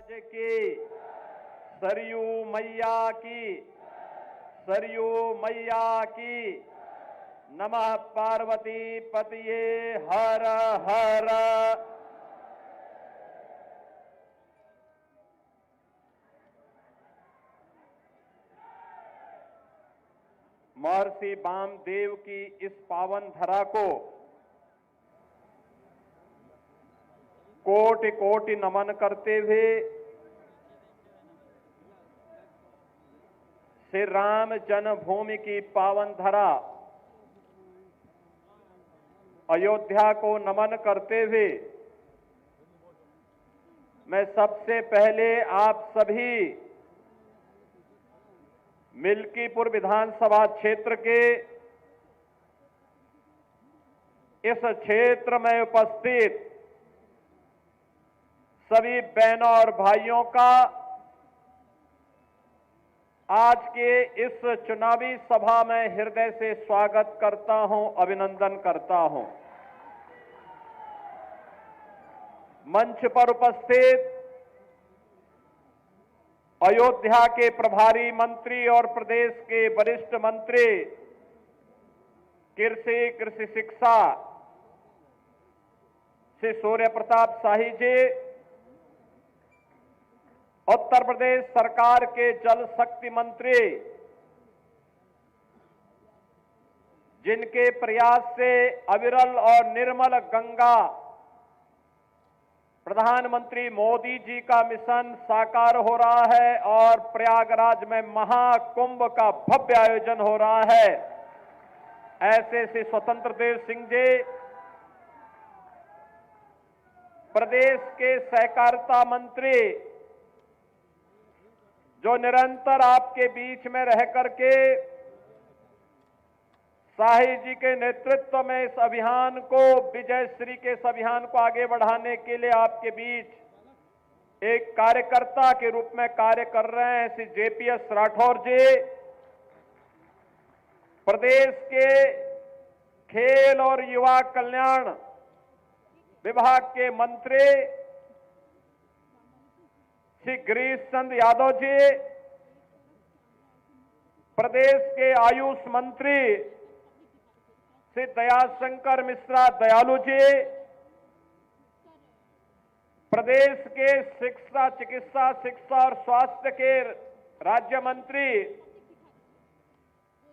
राज्य की सरयू मैया की, सरयू मैया की। नमः पार्वती पतये हर हर। महर्षि वामदेव की इस पावन धरा को कोटि कोटि नमन करते हुए श्री राम जन्मभूमि की पावन धरा अयोध्या को नमन करते हुए मैं सबसे पहले आप सभी मिल्कीपुर विधानसभा क्षेत्र के इस क्षेत्र में उपस्थित सभी बहनों और भाइयों का आज के इस चुनावी सभा में हृदय से स्वागत करता हूं, अभिनंदन करता हूं। मंच पर उपस्थित अयोध्या के प्रभारी मंत्री और प्रदेश के वरिष्ठ मंत्री कृषि शिक्षा श्री सूर्य प्रताप शाही जी, उत्तर प्रदेश सरकार के जल शक्ति मंत्री जिनके प्रयास से अविरल और निर्मल गंगा प्रधानमंत्री मोदी जी का मिशन साकार हो रहा है और प्रयागराज में महाकुंभ का भव्य आयोजन हो रहा है, ऐसे श्री स्वतंत्र देव सिंह जी प्रदेश के सहकारिता मंत्री जो निरंतर आपके बीच में रह करके शाही जी के नेतृत्व में इस अभियान को, विजयश्री के इस अभियान को आगे बढ़ाने के लिए आपके बीच एक कार्यकर्ता के रूप में कार्य कर रहे हैं श्री जेपीएस राठौर जी, प्रदेश के खेल और युवा कल्याण विभाग के मंत्री श्री गिरीश चंद्र यादव जी, प्रदेश के आयुष मंत्री श्री दयाशंकर मिश्रा दयालु जी, प्रदेश के चिकित्सा शिक्षा और स्वास्थ्य के राज्य मंत्री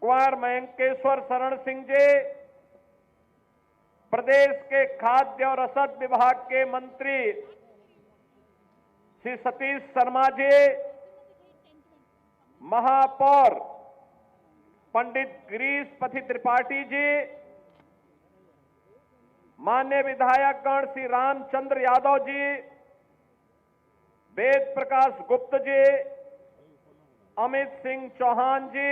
कुंवर मयंकेश्वर शरण सिंह जी, प्रदेश के खाद्य और रसद विभाग के मंत्री श्री सतीश शर्मा जी, महापौर पंडित गिरीशपति त्रिपाठी जी, माननीय विधायकगण श्री रामचंद्र यादव जी, वेद प्रकाश गुप्त जी, अमित सिंह चौहान जी,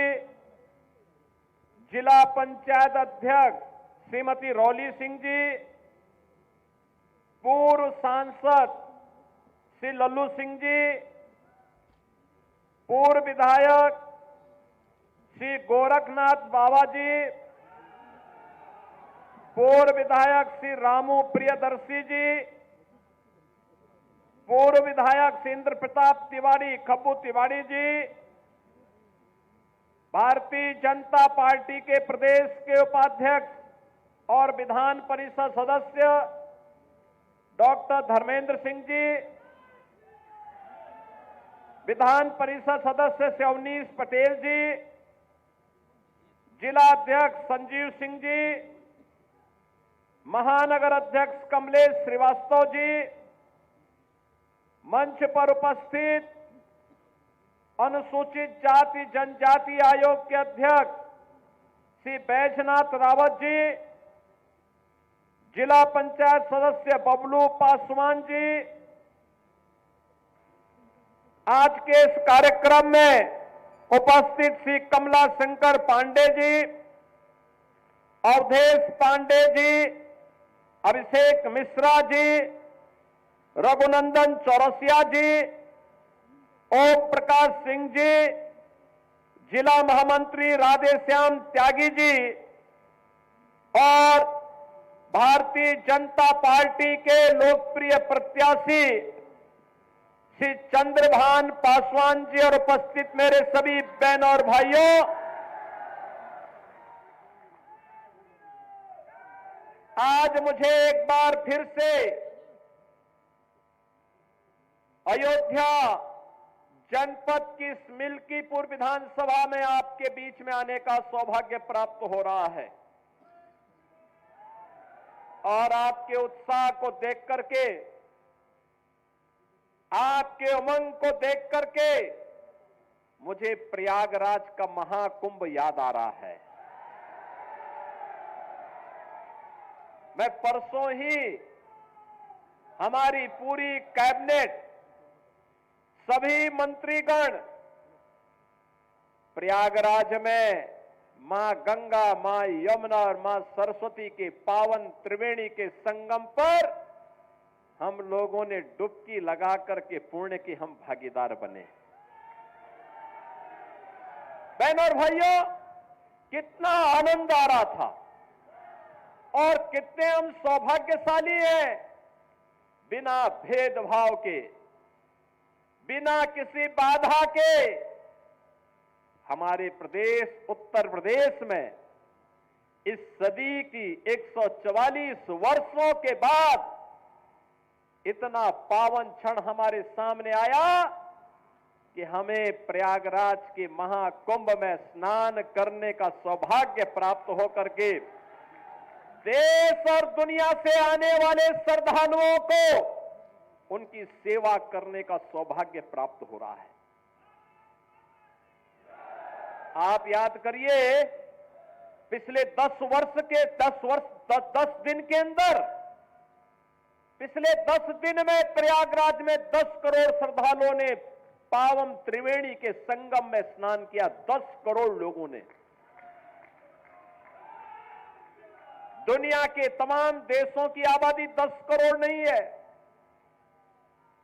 जिला पंचायत अध्यक्ष श्रीमती रौली सिंह जी, पूर्व सांसद श्री लल्लू सिंह जी, पूर्व विधायक श्री गोरखनाथ बाबा जी, पूर्व विधायक श्री रामू प्रियदर्शी जी, पूर्व विधायक श्री इंद्र प्रताप तिवारी खब्बू तिवारी जी, भारतीय जनता पार्टी के प्रदेश के उपाध्यक्ष और विधान परिषद सदस्य डॉक्टर धर्मेंद्र सिंह जी, विधान परिषद सदस्य श्री अवनीश पटेल जी, जिला अध्यक्ष संजीव सिंह जी, महानगर अध्यक्ष कमलेश श्रीवास्तव जी, मंच पर उपस्थित अनुसूचित जाति जनजाति आयोग के अध्यक्ष श्री बैजनाथ रावत जी, जिला पंचायत सदस्य बबलू पासवान जी, आज के इस कार्यक्रम में उपस्थित श्री कमला शंकर पांडे जी, अवधेश पांडे जी, अभिषेक मिश्रा जी, रघुनंदन चौरसिया जी, ओम प्रकाश सिंह जी, जिला महामंत्री राधेश्याम त्यागी जी और भारतीय जनता पार्टी के लोकप्रिय प्रत्याशी श्री चंद्रभान पासवान जी और उपस्थित मेरे सभी बहनों और भाइयों, आज मुझे एक बार फिर से अयोध्या जनपद की इस मिल्कीपुर विधानसभा में आपके बीच में आने का सौभाग्य प्राप्त हो रहा है और आपके उत्साह को देख करके, आपके उमंग को देख करके मुझे प्रयागराज का महाकुंभ याद आ रहा है। मैं परसों ही हमारी पूरी कैबिनेट, सभी मंत्रीगण प्रयागराज में मां गंगा, मां यमुना और मां सरस्वती के पावन त्रिवेणी के संगम पर हम लोगों ने डुबकी लगा करके पुण्य के हम भागीदार बने। बहनों और भाइयों, कितना आनंद आ रहा था और कितने हम सौभाग्यशाली हैं, बिना भेदभाव के, बिना किसी बाधा के हमारे प्रदेश उत्तर प्रदेश में इस सदी की 144 वर्षों के बाद इतना पावन क्षण हमारे सामने आया कि हमें प्रयागराज के महाकुंभ में स्नान करने का सौभाग्य प्राप्त होकर के देश और दुनिया से आने वाले श्रद्धालुओं को उनकी सेवा करने का सौभाग्य प्राप्त हो रहा है। आप याद करिए, पिछले 10 दिन के अंदर, पिछले 10 दिन में प्रयागराज में 10 करोड़ श्रद्धालुओं ने पावन त्रिवेणी के संगम में स्नान किया। 10 करोड़ लोगों ने। दुनिया के तमाम देशों की आबादी 10 करोड़ नहीं है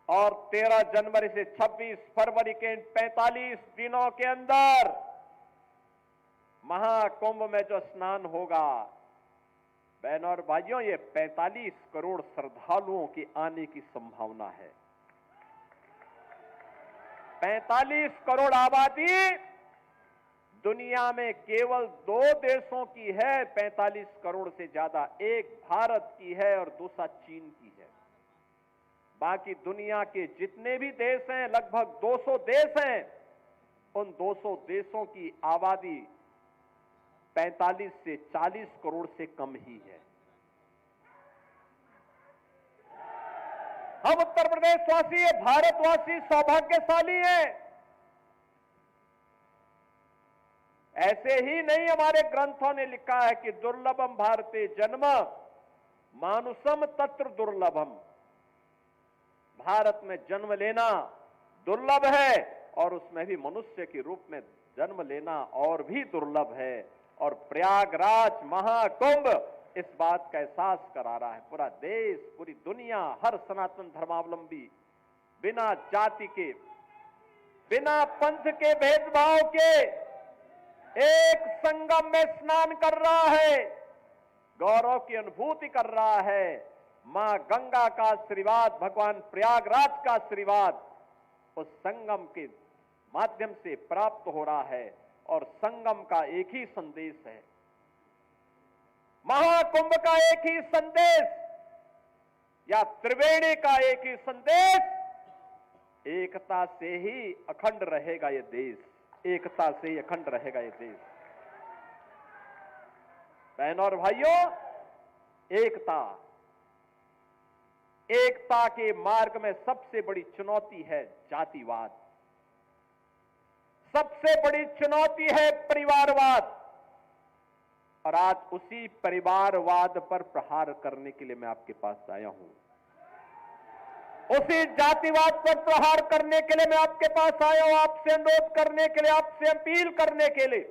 और 13 जनवरी से 26 फरवरी के 45 दिनों के अंदर महाकुंभ में जो स्नान होगा, बहनों और भाइयों, ये 45 करोड़ श्रद्धालुओं के आने की संभावना है। 45 करोड़ आबादी दुनिया में केवल 2 देशों की है, 45 करोड़ से ज्यादा। एक भारत की है और दूसरा चीन की है। बाकी दुनिया के जितने भी देश हैं, लगभग 200 देश हैं, उन 200 देशों की आबादी 45 से 40 करोड़ से कम ही है। हम उत्तर प्रदेशवासी, भारतवासी सौभाग्यशाली हैं। ऐसे ही नहीं, हमारे ग्रंथों ने लिखा है कि दुर्लभम भारते जन्म मानुषम तत्र दुर्लभम। भारत में जन्म लेना दुर्लभ है और उसमें भी मनुष्य के रूप में जन्म लेना और भी दुर्लभ है। और प्रयागराज महाकुंभ इस बात का एहसास करा रहा है। पूरा देश, पूरी दुनिया, हर सनातन धर्मावलंबी बिना जाति के, बिना पंथ के भेदभाव के एक संगम में स्नान कर रहा है, गौरव की अनुभूति कर रहा है। मां गंगा का आशीर्वाद, भगवान प्रयागराज का आशीर्वाद उस संगम के माध्यम से प्राप्त हो रहा है और संगम का एक ही संदेश है, महाकुंभ का एक ही संदेश या त्रिवेणी का एक ही संदेश, एकता से ही अखंड रहेगा ये देश, एकता से ही अखंड रहेगा ये देश। बहनों और भाइयों, एकता के मार्ग में सबसे बड़ी चुनौती है जातिवाद, सबसे बड़ी चुनौती है परिवारवाद। और आज उसी परिवारवाद पर प्रहार करने के लिए मैं आपके पास आया हूं, उसी जातिवाद पर प्रहार करने के लिए मैं आपके पास आया हूं, आपसे अनुरोध करने के लिए, आपसे अपील करने के लिए।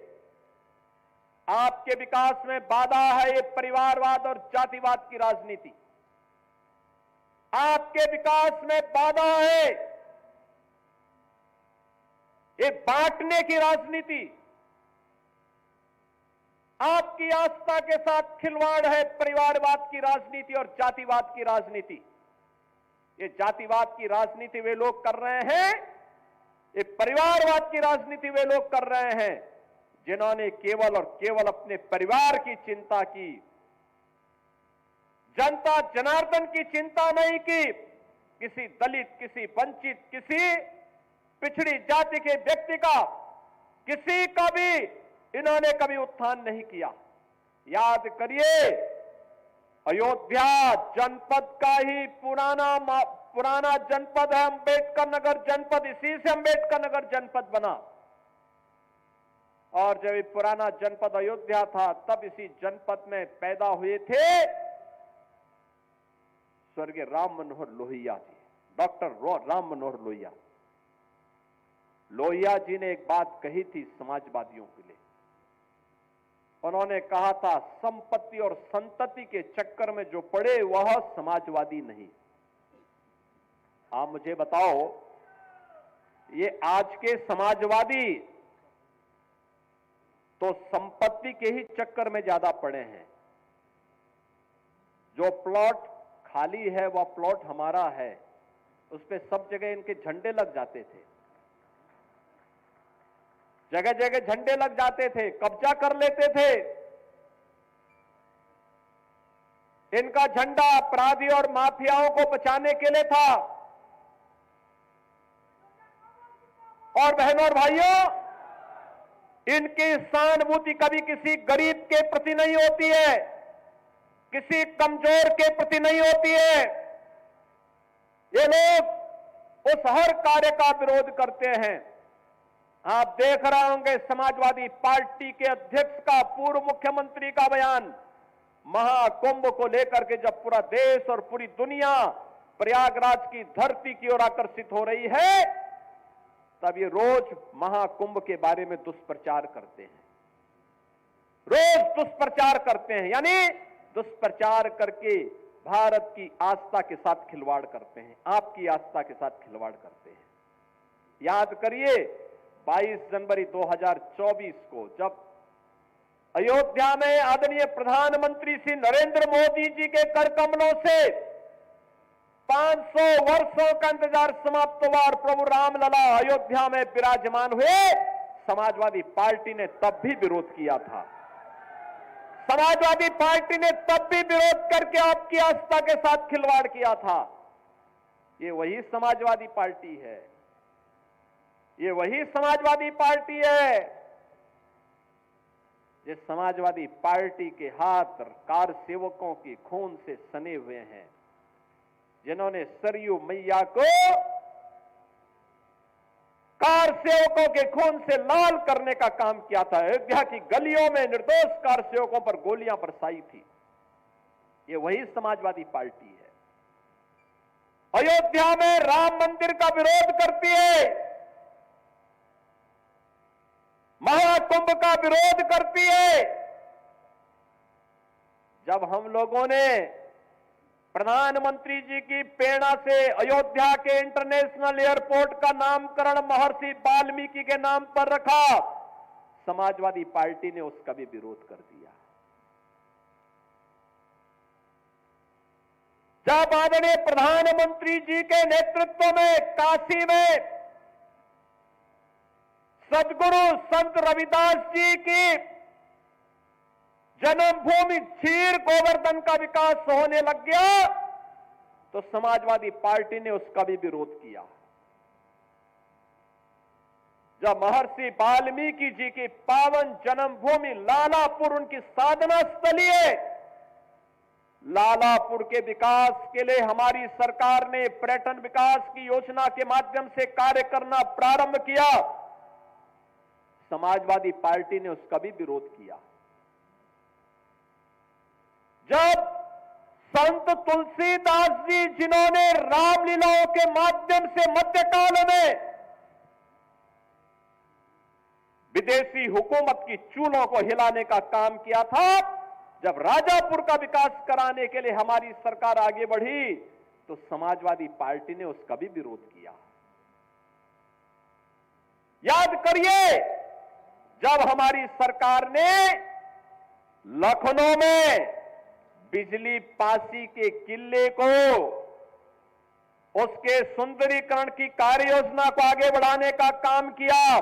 आपके विकास में बाधा है ये परिवारवाद और जातिवाद की राजनीति। आपके विकास में बाधा है ये बांटने की राजनीति। आपकी आस्था के साथ खिलवाड़ है परिवारवाद की राजनीति और जातिवाद की राजनीति। ये जातिवाद की राजनीति वे लोग कर रहे हैं, ये परिवारवाद की राजनीति वे लोग कर रहे हैं जिन्होंने केवल और केवल अपने परिवार की चिंता की, जनता जनार्दन की चिंता नहीं की। किसी दलित, किसी वंचित, किसी पिछड़ी जाति के व्यक्ति का, किसी का भी इन्होंने कभी उत्थान नहीं किया। याद करिए, अयोध्या जनपद का ही पुराना जनपद है अंबेडकर नगर जनपद, इसी से अंबेडकर नगर जनपद बना। और जब ये पुराना जनपद अयोध्या था तब इसी जनपद में पैदा हुए थे स्वर्गीय राम मनोहर लोहिया जी, डॉक्टर राम मनोहर लोहिया। लोहिया जी ने एक बात कही थी समाजवादियों के लिए। उन्होंने कहा था, संपत्ति और संतति के चक्कर में जो पड़े वह समाजवादी नहीं। आप मुझे बताओ, ये आज के समाजवादी तो संपत्ति के ही चक्कर में ज्यादा पड़े हैं। जो प्लॉट खाली है वह प्लॉट हमारा है, उस पे सब जगह इनके झंडे लग जाते थे, जगह जगह झंडे लग जाते थे, कब्जा कर लेते थे। इनका झंडा अपराधी और माफियाओं को बचाने के लिए था। और बहनों और भाइयों, इनकी सहानुभूति कभी किसी गरीब के प्रति नहीं होती है, किसी कमजोर के प्रति नहीं होती है। ये लोग उस हर कार्य का विरोध करते हैं। आप देख रहे होंगे समाजवादी पार्टी के अध्यक्ष का, पूर्व मुख्यमंत्री का बयान महाकुंभ को लेकर के, जब पूरा देश और पूरी दुनिया प्रयागराज की धरती की ओर आकर्षित हो रही है, तब ये रोज महाकुंभ के बारे में दुष्प्रचार करते हैं, रोज दुष्प्रचार करते हैं, यानी दुष्प्रचार करके भारत की आस्था के साथ खिलवाड़ करते हैं, आपकी आस्था के साथ खिलवाड़ करते हैं। याद करिए, 22 जनवरी 2024 को जब अयोध्या में आदरणीय प्रधानमंत्री श्री नरेंद्र मोदी जी के कर कमलों से 500 वर्षों का इंतजार समाप्त हुआ और प्रभु रामलला अयोध्या में विराजमान हुए, समाजवादी पार्टी ने तब भी विरोध किया था। समाजवादी पार्टी ने तब भी विरोध करके आपकी आस्था के साथ खिलवाड़ किया था। ये वही समाजवादी पार्टी है, ये वही समाजवादी पार्टी है। ये समाजवादी पार्टी के हाथ कार सेवकों के खून से सने हुए हैं, जिन्होंने सरयू मैया को कार सेवकों के खून से लाल करने का काम किया था। अयोध्या की गलियों में निर्दोष कार सेवकों पर गोलियां बरसाई थी। ये वही समाजवादी पार्टी है। अयोध्या में राम मंदिर का विरोध करती है, महाकुंभ का विरोध करती है। जब हम लोगों ने प्रधानमंत्री जी की प्रेरणा से अयोध्या के इंटरनेशनल एयरपोर्ट का नामकरण महर्षि वाल्मीकि के नाम पर रखा, समाजवादी पार्टी ने उसका भी विरोध कर दिया। जब आदरणीय प्रधानमंत्री जी के नेतृत्व में काशी में सदगुरु संत रविदास जी की जन्मभूमि क्षीर गोवर्धन का विकास होने लग गया, तो समाजवादी पार्टी ने उसका भी विरोध किया। जब महर्षि वाल्मीकि जी की पावन जन्मभूमि लालापुर उनकी साधना स्थली है, लालापुर के विकास के लिए हमारी सरकार ने पर्यटन विकास की योजना के माध्यम से कार्य करना प्रारंभ किया, समाजवादी पार्टी ने उसका भी विरोध किया। जब संत तुलसीदास जी, जिन्होंने रामलीलाओं के माध्यम से मध्यकाल में विदेशी हुकूमत की चूलों को हिलाने का काम किया था, जब राजापुर का विकास कराने के लिए हमारी सरकार आगे बढ़ी, तो समाजवादी पार्टी ने उसका भी विरोध किया। याद करिए, जब हमारी सरकार ने लखनऊ में बिजली पासी के किले को उसके सुंदरीकरण की कार्य योजना को आगे बढ़ाने का काम किया,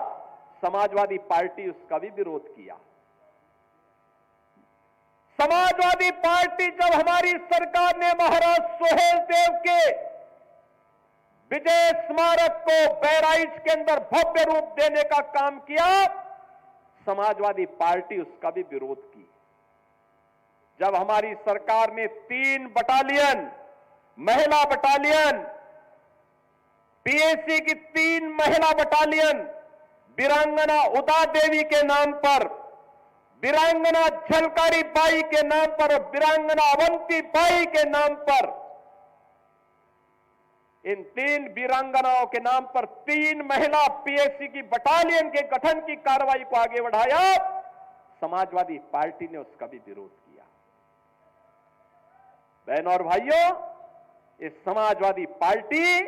समाजवादी पार्टी उसका भी विरोध किया। समाजवादी पार्टी जब हमारी सरकार ने महाराज सोहेल देव के विजय स्मारक को बहराइच के अंदर भव्य रूप देने का काम किया, समाजवादी पार्टी उसका भी विरोध की। जब हमारी सरकार ने 3 बटालियन, महिला बटालियन, पीएसी की 3 महिला बटालियन वीरांगना उदा देवी के नाम पर, वीरांगना झलकारी बाई के नाम पर और वीरांगना अवंती बाई के नाम पर, इन 3 वीरांगनाओं के नाम पर 3 महिला पीएसी की बटालियन के गठन की कार्रवाई को आगे बढ़ाया, समाजवादी पार्टी ने उसका भी विरोध किया। बहनों और भाइयों, इस समाजवादी पार्टी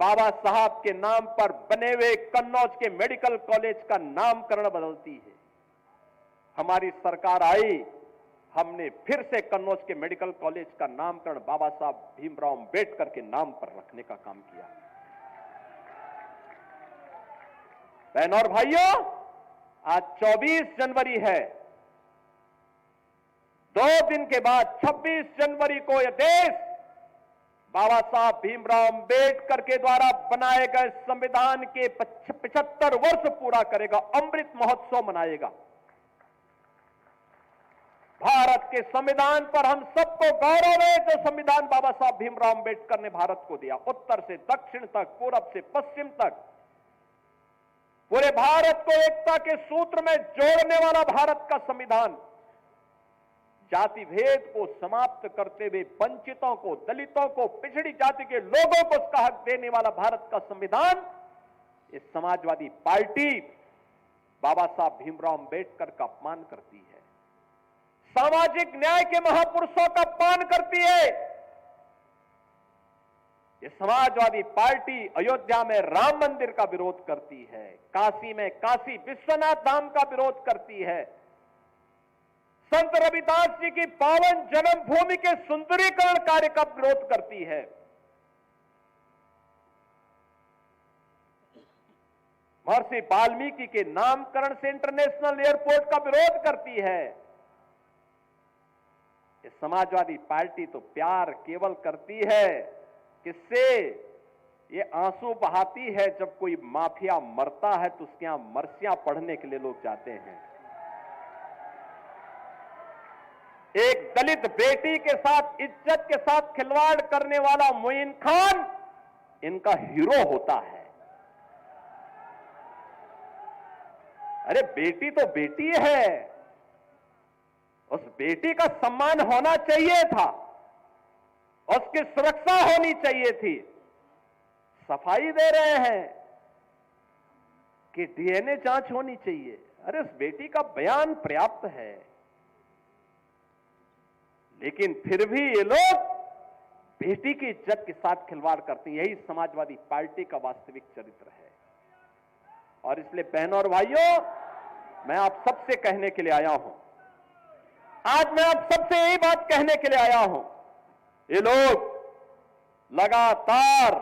बाबा साहब के नाम पर बने हुए कन्नौज के मेडिकल कॉलेज का नामकरण बदलती है। हमारी सरकार आई, हमने फिर से कन्नौज के मेडिकल कॉलेज का नामकरण बाबा साहब भीमराव अंबेडकर के नाम पर रखने का काम किया। बहनों और भाइयों, आज 24 जनवरी है। 2 दिन के बाद 26 जनवरी को यह देश बाबा साहब भीमराव अंबेडकर के द्वारा बनाए गए संविधान के 75 वर्ष पूरा करेगा, अमृत महोत्सव मनाएगा। भारत के संविधान पर हम सबको गौरव है, जो संविधान बाबा साहब भीमराव अंबेडकर ने भारत को दिया। उत्तर से दक्षिण तक, पूरब से पश्चिम तक, पूरे भारत को एकता के सूत्र में जोड़ने वाला भारत का संविधान, जाति भेद को समाप्त करते हुए वंचितों को, दलितों को, पिछड़ी जाति के लोगों को उसका हक देने वाला भारत का संविधान, इस समाजवादी पार्टी बाबा साहब भीमराव अंबेडकर का अपमान करती है, सामाजिक न्याय के महापुरुषों का अपमान करती है। ये समाजवादी पार्टी अयोध्या में राम मंदिर का विरोध करती है, काशी में काशी विश्वनाथ धाम का विरोध करती है, संत रविदास जी की पावन जन्मभूमि के सुंदरीकरण कार्य का विरोध करती है। महर्षि वाल्मीकि के नामकरण से इंटरनेशनल एयरपोर्ट का विरोध करती है। ये समाजवादी पार्टी तो प्यार केवल करती है, किससे? ये आंसू बहाती है जब कोई माफिया मरता है तो उसके यहां मरसियां पढ़ने के लिए लोग जाते हैं। एक दलित बेटी के साथ, इज्जत के साथ खिलवाड़ करने वाला मोइन खान इनका हीरो होता है। अरे बेटी तो बेटी है, उस बेटी का सम्मान होना चाहिए था, उसकी सुरक्षा होनी चाहिए थी। सफाई दे रहे हैं कि डीएनए जांच होनी चाहिए। अरे उस बेटी का बयान पर्याप्त है, लेकिन फिर भी ये लोग बेटी की इज्जत के साथ खिलवाड़ करते हैं। यही समाजवादी पार्टी का वास्तविक चरित्र है। और इसलिए बहनों और भाइयों, मैं आप सबसे कहने के लिए आया हूं, आज मैं आप सबसे यही बात कहने के लिए आया हूं, ये लोग लगातार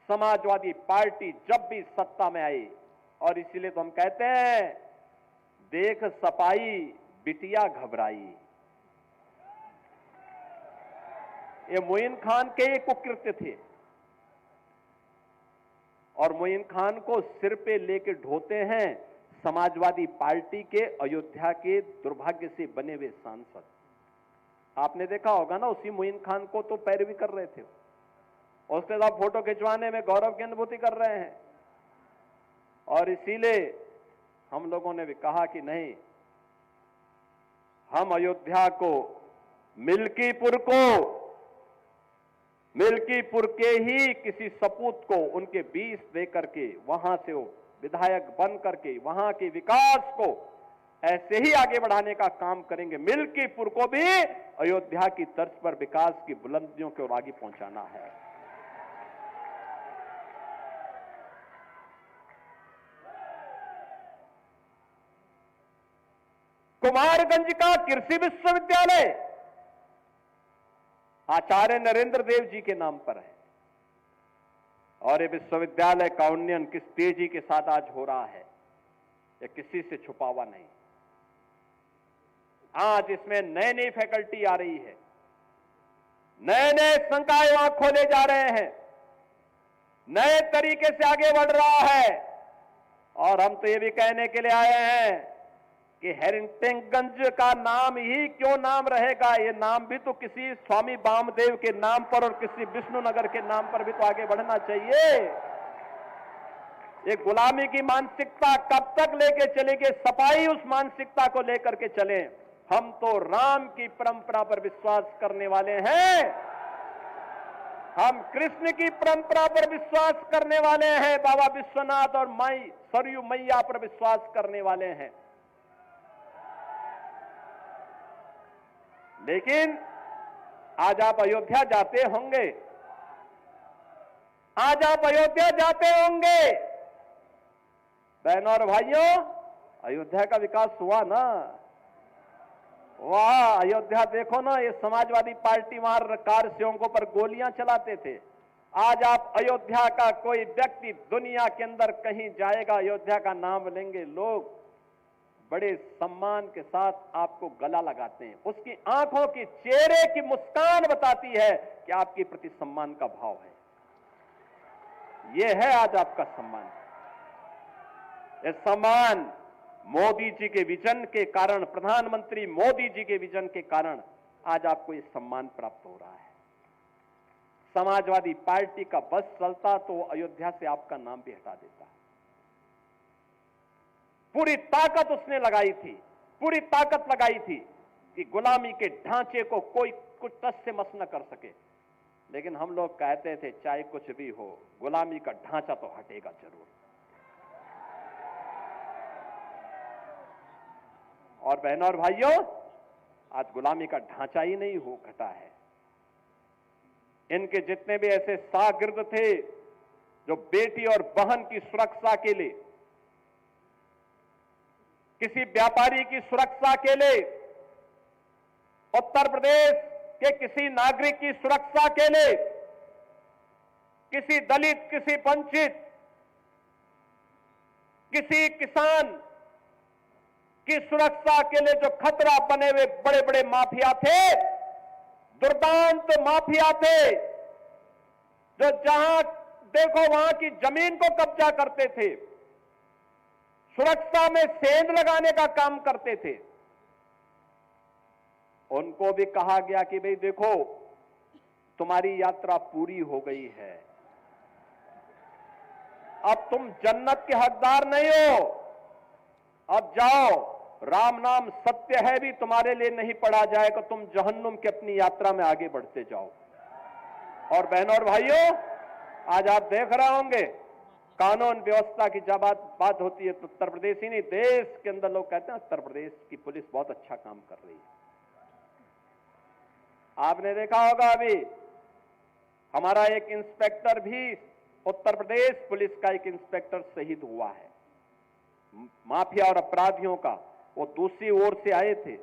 समाजवादी पार्टी जब भी सत्ता में आई, और इसीलिए तो हम कहते हैं, देख सपाई बिटिया घबराई। ये मोइन खान के एक कुकृत्य थे, और मोइन खान को सिर पे लेके ढोते हैं समाजवादी पार्टी के अयोध्या के दुर्भाग्य से बने हुए सांसद। आपने देखा होगा ना, उसी मोइन खान को तो पैरवी कर रहे थे, उसके साथ फोटो खिंचवाने में गौरव की अनुभूति कर रहे हैं। और इसीलिए हम लोगों ने भी कहा कि नहीं, हम अयोध्या को, मिल्कीपुर के ही किसी सपूत को उनके 20 दे करके वहां से वो विधायक बन करके वहां के विकास को ऐसे ही आगे बढ़ाने का काम करेंगे। मिल्कीपुर को भी अयोध्या की तर्ज पर विकास की बुलंदियों की ओर आगे पहुंचाना है। कुमारगंज का कृषि विश्वविद्यालय आचार्य नरेंद्र देव जी के नाम पर है। और ये विश्वविद्यालय का उन्नयन किस तेजी के साथ आज हो रहा है, ये किसी से छुपा हुआ नहीं। आज इसमें नई नई फैकल्टी आ रही है, नए नए संकाय वहां खोले जा रहे हैं, नए तरीके से आगे बढ़ रहा है। और हम तो ये भी कहने के लिए आए हैं कि हेरिटेजगंज का नाम ही क्यों नाम रहेगा, ये नाम भी तो किसी स्वामी वामदेव के नाम पर और किसी विष्णुनगर के नाम पर भी तो आगे बढ़ना चाहिए। ये गुलामी की मानसिकता कब तक लेके चलेगी? सफाई उस मानसिकता को लेकर के चलें। हम तो राम की परंपरा पर विश्वास करने वाले हैं, हम कृष्ण की परंपरा पर विश्वास करने वाले हैं, बाबा विश्वनाथ और माई सरयू मैया पर विश्वास करने वाले हैं। लेकिन आज आप अयोध्या जाते होंगे, आज आप अयोध्या जाते होंगे, बहनों और भाइयों, अयोध्या का विकास हुआ ना? वाह, अयोध्या देखो ना, ये समाजवादी पार्टी वहां कार सेवकों पर गोलियां चलाते थे। आज आप अयोध्या का कोई व्यक्ति दुनिया के अंदर कहीं जाएगा, अयोध्या का नाम लेंगे, लोग बड़े सम्मान के साथ आपको गला लगाते हैं। उसकी आंखों की, चेहरे की मुस्कान बताती है कि आपके प्रति सम्मान का भाव है। यह है आज आपका सम्मान। यह सम्मान मोदी जी के विजन के कारण, प्रधानमंत्री मोदी जी के विजन के कारण आज आपको यह सम्मान प्राप्त हो रहा है। समाजवादी पार्टी का बस चलता तो अयोध्या से आपका नाम भी हटा देता। पूरी ताकत उसने लगाई थी, पूरी ताकत लगाई थी कि गुलामी के ढांचे को कोई कुछ टस से मस न कर सके। लेकिन हम लोग कहते थे चाहे कुछ भी हो, गुलामी का ढांचा तो हटेगा जरूर। और बहनों और भाइयों, आज गुलामी का ढांचा ही नहीं हो घटा है। इनके जितने भी ऐसे शागिर्द थे जो बेटी और बहन की सुरक्षा के लिए, किसी व्यापारी की सुरक्षा के लिए, उत्तर प्रदेश के किसी नागरिक की सुरक्षा के लिए, किसी दलित, किसी वंचित, किसी किसान की सुरक्षा के लिए जो खतरा बने हुए बड़े बड़े माफिया थे, दुर्दांत माफिया थे, जो जहां देखो वहां की जमीन को कब्जा करते थे, सुरक्षा में सेंध लगाने का काम करते थे, उनको भी कहा गया कि भाई देखो, तुम्हारी यात्रा पूरी हो गई है, अब तुम जन्नत के हकदार नहीं हो, अब जाओ, राम नाम सत्य है भी तुम्हारे लिए नहीं पढ़ा जाएगा, तुम जहन्नुम की अपनी यात्रा में आगे बढ़ते जाओ। और बहनों और भाइयों, आज आप देख रहे होंगे कानून व्यवस्था की जब बात होती है तो उत्तर प्रदेश ही नहीं, देश के अंदर लोग कहते हैं उत्तर प्रदेश की पुलिस बहुत अच्छा काम कर रही है। आपने देखा होगा अभी हमारा एक इंस्पेक्टर भी, उत्तर प्रदेश पुलिस का एक इंस्पेक्टर शहीद हुआ है। माफिया और अपराधियों का, वो दूसरी ओर से आए थे,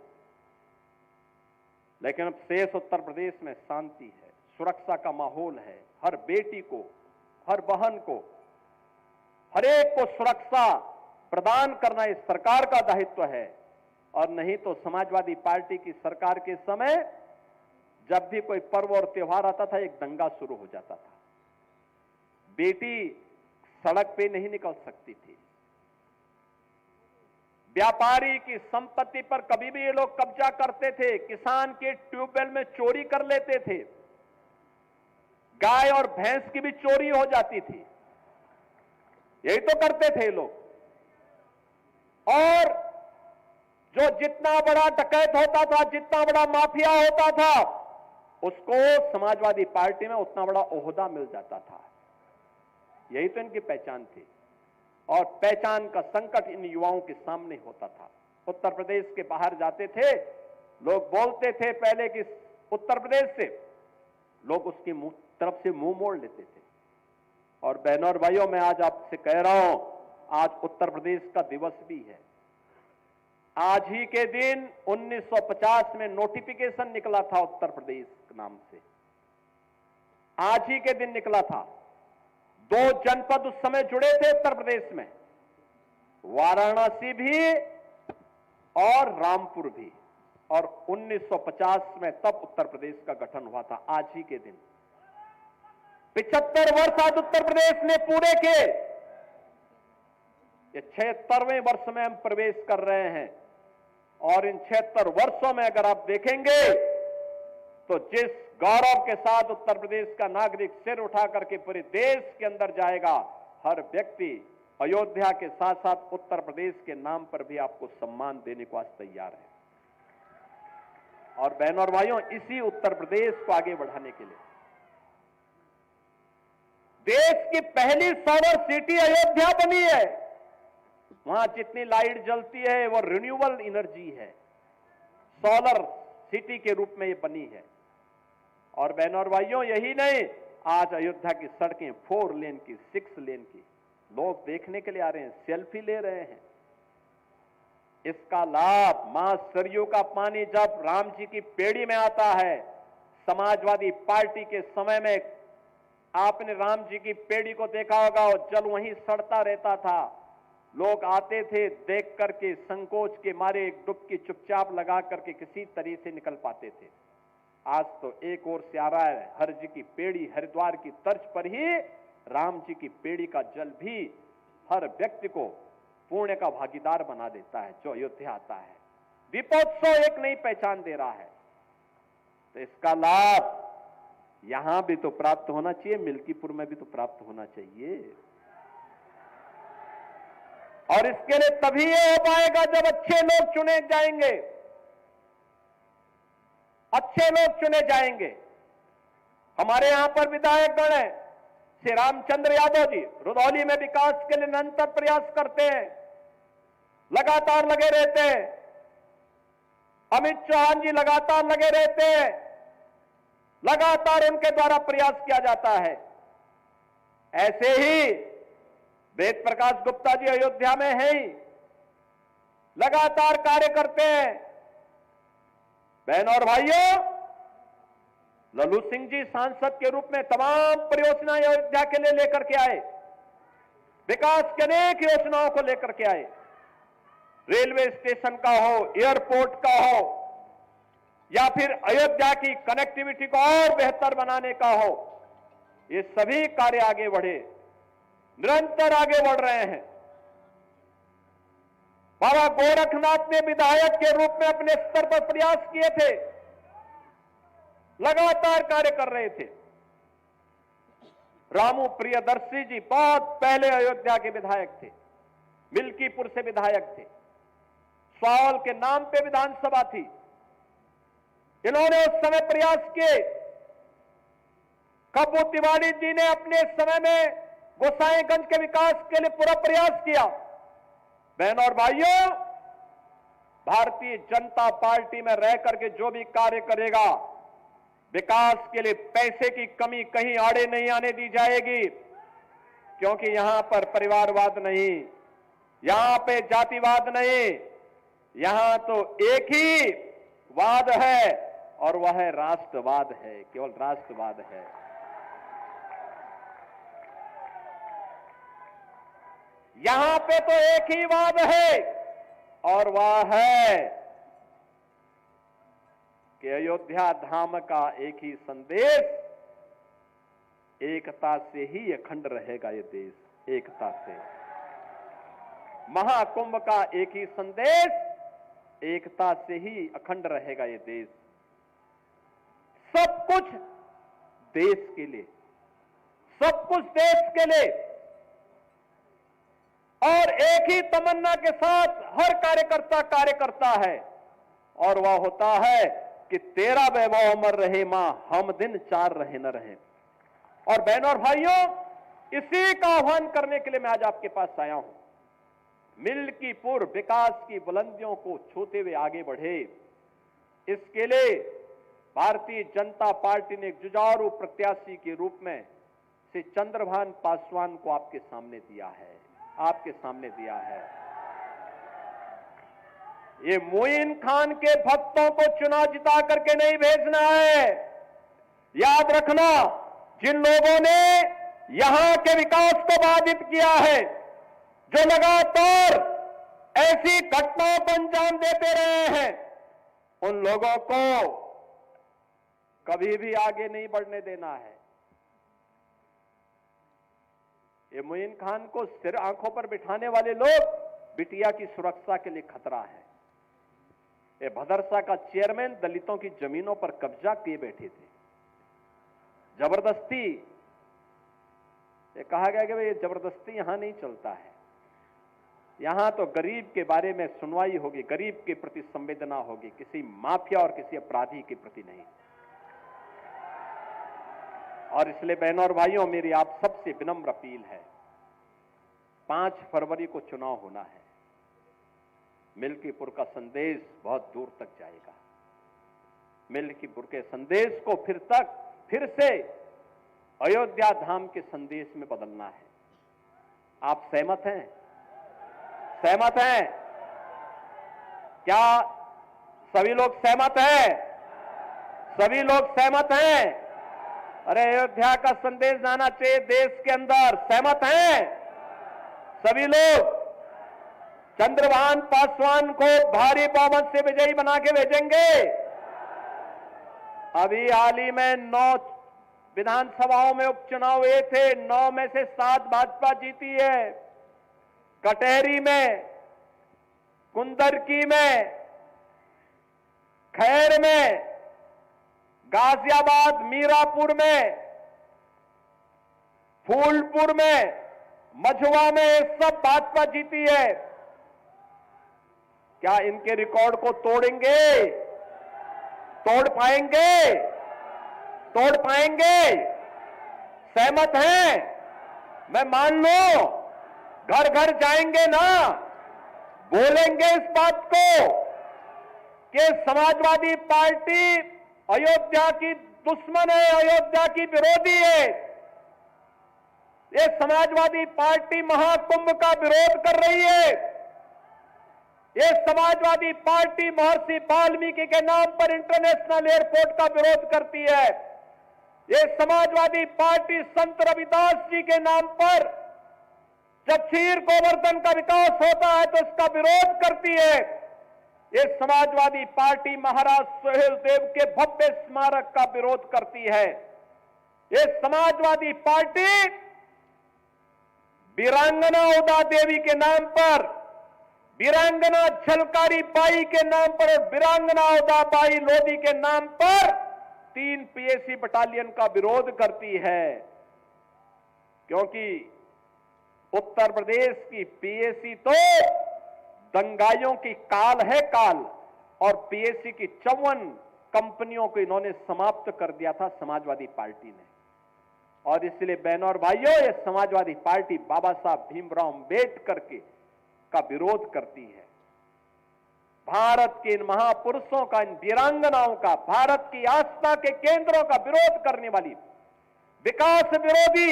लेकिन अब शेष उत्तर प्रदेश में शांति है, सुरक्षा का माहौल है। हर बेटी को, हर बहन को, हर एक को सुरक्षा प्रदान करना इस सरकार का दायित्व है। और नहीं तो समाजवादी पार्टी की सरकार के समय जब भी कोई पर्व और त्योहार आता था, एक दंगा शुरू हो जाता था, बेटी सड़क पे नहीं निकल सकती थी, व्यापारी की संपत्ति पर कभी भी ये लोग कब्जा करते थे, किसान के ट्यूबवेल में चोरी कर लेते थे, गाय और भैंस की भी चोरी हो जाती थी, यही तो करते थे लोग। और जो जितना बड़ा डकैत होता था, जितना बड़ा माफिया होता था, उसको समाजवादी पार्टी में उतना बड़ा ओहदा मिल जाता था। यही तो इनकी पहचान थी। और पहचान का संकट इन युवाओं के सामने होता था। उत्तर प्रदेश के बाहर जाते थे, लोग बोलते थे पहले कि उत्तर प्रदेश से, लोग उसकी तरफ से मुंह मोड़ लेते थे। और बहनों और भाइयों, मैं आज आपसे कह रहा हूं, आज उत्तर प्रदेश का दिवस भी है। आज ही के दिन 1950 में नोटिफिकेशन निकला था उत्तर प्रदेश के नाम से, आज ही के दिन निकला था। 2 जनपद उस समय जुड़े थे उत्तर प्रदेश में, वाराणसी भी और रामपुर भी, और 1950 में तब उत्तर प्रदेश का गठन हुआ था आज ही के दिन। 75 वर्ष आज उत्तर प्रदेश ने पूरे के, ये 76वें वर्ष में हम प्रवेश कर रहे हैं। और इन 76 वर्षों में अगर आप देखेंगे तो जिस गौरव के साथ उत्तर प्रदेश का नागरिक सिर उठा करके पूरे देश के अंदर जाएगा, हर व्यक्ति अयोध्या के साथ साथ उत्तर प्रदेश के नाम पर भी आपको सम्मान देने को आज तैयार है। और बहनों और भाइयों, इसी उत्तर प्रदेश को आगे बढ़ाने के लिए देश की पहली सोलर सिटी अयोध्या बनी है। वहां जितनी लाइट जलती है वो रिन्यूएबल एनर्जी है, सोलर सिटी के रूप में ये बनी है। और बहनों और भाइयों, यही नहीं, आज अयोध्या की सड़कें 4 लेन की, 6 लेन की, लोग देखने के लिए आ रहे हैं, सेल्फी ले रहे हैं। इसका लाभ मां सरयू का पानी जब राम जी की पेड़ी में आता है, समाजवादी पार्टी के समय में आपने राम जी की पेड़ी को देखा होगा, और जल वहीं सड़ता रहता था। लोग आते थे, देख करके संकोच के मारे एक डुबकी चुपचाप लगा करके किसी तरह से निकल पाते थे। आज तो एक ओर से आ रहा है, हर जी की पेड़ी, हरिद्वार की तर्ज पर ही राम जी की पेड़ी का जल भी हर व्यक्ति को पुण्य का भागीदार बना देता है जो अयोध्या आता है। दीपोत्सव एक नई पहचान दे रहा है, तो इसका लाभ यहां भी तो प्राप्त होना चाहिए, मिल्कीपुर में भी तो प्राप्त होना चाहिए। और इसके लिए तभी ये हो पाएगा जब अच्छे लोग चुने जाएंगे, अच्छे लोग चुने जाएंगे। हमारे यहां पर विधायकगण हैं, श्री रामचंद्र यादव जी रुधौली में विकास के लिए निरंतर प्रयास करते हैं, लगातार लगे रहते हैं। अमित चौहान जी लगातार लगे रहते हैं, लगातार उनके द्वारा प्रयास किया जाता है। ऐसे ही वेद प्रकाश गुप्ता जी अयोध्या में हैं ही, लगातार कार्य करते हैं। बहनों और भाइयों, लल्लू सिंह जी सांसद के रूप में तमाम परियोजनाएं अयोध्या के लिए लेकर के आए, विकास की अनेक योजनाओं को लेकर के आए। रेलवे स्टेशन का हो, एयरपोर्ट का हो, या फिर अयोध्या की कनेक्टिविटी को और बेहतर बनाने का हो, ये सभी कार्य आगे बढ़े, निरंतर आगे बढ़ रहे हैं। बाबा गोरखनाथ ने विधायक के रूप में अपने स्तर पर प्रयास किए थे, लगातार कार्य कर रहे थे। रामू प्रियदर्शी जी बहुत पहले अयोध्या के विधायक थे, मिल्कीपुर से विधायक थे, स्वावल के नाम पे विधानसभा थी। इन्होंने उस समय प्रयास किए। कब्बू तिवारी जी ने अपने समय में गोसाईगंज के विकास के लिए पूरा प्रयास किया। बहनों और भाइयों, भारतीय जनता पार्टी में रह करके जो भी कार्य करेगा, विकास के लिए पैसे की कमी कहीं आड़े नहीं आने दी जाएगी, क्योंकि यहां पर परिवारवाद नहीं, यहां पे जातिवाद नहीं, यहां तो एक ही वाद है और वह है राष्ट्रवाद है, केवल राष्ट्रवाद है। यहां पे तो एक ही वाद है और वह है कि अयोध्या धाम का एक ही संदेश, एकता से ही अखंड रहेगा ये देश, एकता से। महाकुंभ का एक ही संदेश, एकता से ही अखंड रहेगा ये देश। सब कुछ देश के लिए, सब कुछ देश के लिए, और एक ही तमन्ना के साथ हर कार्यकर्ता कार्य करता है, और वह होता है कि तेरा वैभव अमर रहे मां, हम दिन 4 रहे न रहे। और बहनों और भाइयों, इसी का आह्वान करने के लिए मैं आज आपके पास आया हूं। मिल्कीपुर विकास की बुलंदियों को छूते हुए आगे बढ़े, इसके लिए भारतीय जनता पार्टी ने एक जुझारू प्रत्याशी के रूप में श्री चंद्रभान पासवान को आपके सामने दिया है, आपके सामने दिया है। ये मोइन खान के भक्तों को चुनाव जिता करके नहीं भेजना है, याद रखना। जिन लोगों ने यहां के विकास को बाधित किया है, जो लगातार ऐसी घटनाओं को अंजाम देते रहे हैं, उन लोगों को कभी भी आगे नहीं बढ़ने देना है। ये मोइन खान को सिर आंखों पर बिठाने वाले लोग बिटिया की सुरक्षा के लिए खतरा है। ये भदरसा का चेयरमैन दलितों की जमीनों पर कब्जा किए बैठे थे। जबरदस्ती, ये कहा गया कि भाई जबरदस्ती यहां नहीं चलता है, यहां तो गरीब के बारे में सुनवाई होगी, गरीब के प्रति संवेदना होगी, किसी माफिया और किसी अपराधी के प्रति नहीं। और इसलिए बहनों और भाइयों, मेरी आप सबसे विनम्र अपील है, 5 फरवरी को चुनाव होना है। मिल्कीपुर का संदेश बहुत दूर तक जाएगा। मिल्कीपुर के संदेश को फिर से अयोध्या धाम के संदेश में बदलना है। आप सहमत हैं? सहमत हैं? क्या सभी लोग सहमत हैं? सभी लोग सहमत हैं? अरे अयोध्या का संदेश जाना चाहिए देश के अंदर। सहमत हैं सभी लोग? चंद्रभान पासवान को भारी बहुमत से विजयी बना के भेजेंगे। अभी हाल ही में 9 विधानसभाओं में उपचुनाव हुए थे, 9 में से 7 भाजपा जीती है। कटहरी में, कुंदरकी में, खैर में, गाजियाबाद, मीरापुर में, फूलपुर में, मझुआ में सब भाजपा जीती है। क्या इनके रिकॉर्ड को तोड़ेंगे? तोड़ पाएंगे? तोड़ पाएंगे? सहमत हैं? मैं मान लो, घर घर जाएंगे ना, बोलेंगे इस बात को कि समाजवादी पार्टी अयोध्या की दुश्मन है, अयोध्या की विरोधी है। ये समाजवादी पार्टी महाकुंभ का विरोध कर रही है। ये समाजवादी पार्टी महर्षि वाल्मीकि के नाम पर इंटरनेशनल एयरपोर्ट का विरोध करती है। ये समाजवादी पार्टी संत रविदास जी के नाम पर जब क्षीर गोवर्धन का विकास होता है तो इसका विरोध करती है। ये समाजवादी पार्टी महाराज सोहेल देव के भव्य स्मारक का विरोध करती है। ये समाजवादी पार्टी वीरांगना उदा देवी के नाम पर, वीरांगना झलकारी बाई के नाम पर और वीरांगना उदा बाई लोधी के नाम पर 3 पीएसी बटालियन का विरोध करती है। क्योंकि उत्तर प्रदेश की पीएसी तो दंगाइयों की काल है काल, और पीएसी की 54 कंपनियों को इन्होंने समाप्त कर दिया था समाजवादी पार्टी ने। और इसलिए बहनों और भाइयों, ये समाजवादी पार्टी बाबा साहब भीमराव अंबेडकर का विरोध करती है। भारत के इन महापुरुषों का, इन वीरांगनाओं का, भारत की आस्था के केंद्रों का विरोध करने वाली, विकास विरोधी,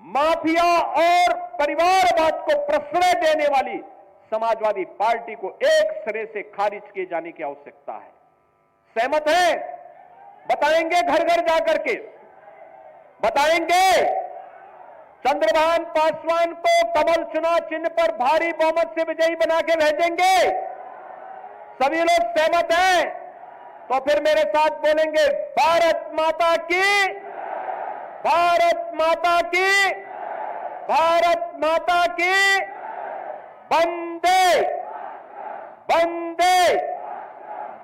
माफिया और परिवारवाद को प्रश्रय देने वाली समाजवादी पार्टी को एक सिरे से खारिज किए जाने की आवश्यकता है। सहमत हैं? बताएंगे घर घर जाकर के? बताएंगे? चंद्रभान पासवान को कमल चुनाव चिन्ह पर भारी बहुमत से विजयी बना के भेजेंगे? सभी लोग सहमत हैं? तो फिर मेरे साथ बोलेंगे, भारत माता की, भारत माता की, भारत माता की, वंदे वंदे,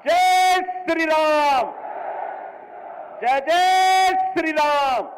जय श्री राम, जय जय श्री राम।